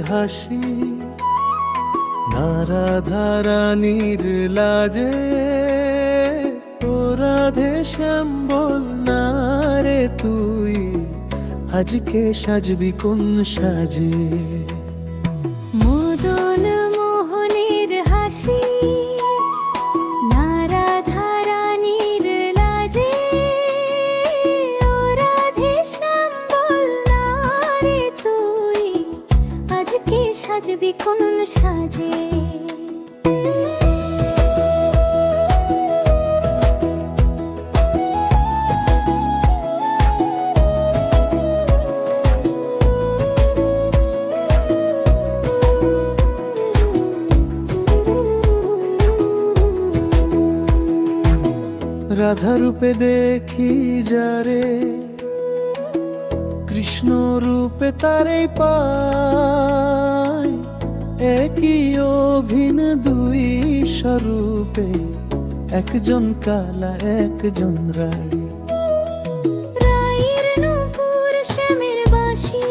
হাসি, নারাধারানীর লাজে। ও রাধে শ্যাম বল না রে তুই আজকে সাজবি কোন সাজে। মদন মোহনের হাসি, নারাধারানীর লাজে। ও রাধে শ্যাম বল না রে তুই আজকে সাজবি কোন সাজে। রাধা রূপে দেখি যারে, কৃষ্ণ রূপে তারে পাই। একই অভিন দুই স্বরূপে, একজন কালা একজন রায়। রায়ের নূপুর শ্যামের বাঁশি,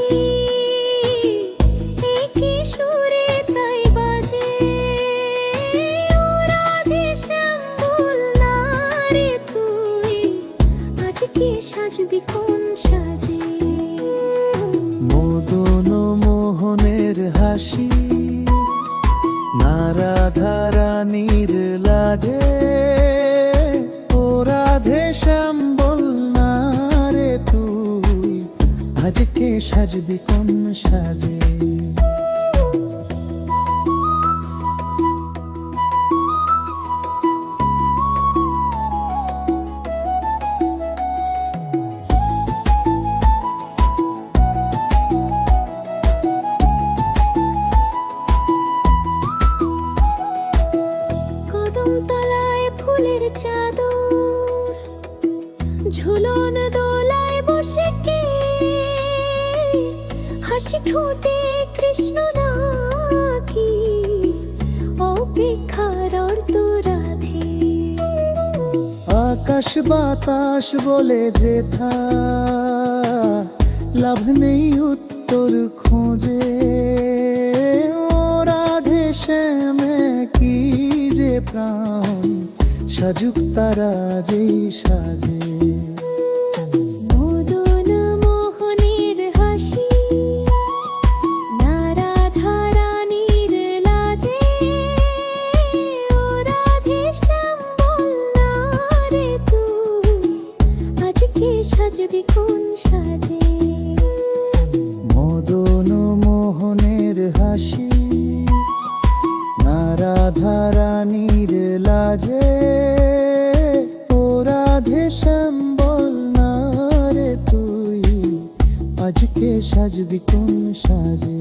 একই সুরে তাই বাজে। ও রাধে শ্যাম বল না রে তুই আজকে সাজবি কোন সাজে। মদন মোহনের হাসি, নারাধারানীর লাজে। ও রাধে শ্যাম বল না রে তুই আজকে সাজবি কোন সাজে। তলায় ফুলের চাদর, ঝুলন দোলায় বসে কে। হাসি ঠোঁটে কৃষ্ণ নাকি অপেক্ষার অর্থ রাধে। আকাশ বাতাস বলে যেথা, লাভ নেই উত্তর খোঁজে। ও রাধে শ্যামে কি যে প্রাণ, সাজুক তারা যেই সাজে। মদন মোহনের হাসি, নারাধারানীর লাজে। ও রাধে শ্যাম বল না রে তুই আজকে সাজবি কোন সাজে। মদন মোহনের হাসি, নারাধারানীর লাজে। ও রাধে শ্যাম বল না রে তুই আজকে সাজবি কোন সাজে।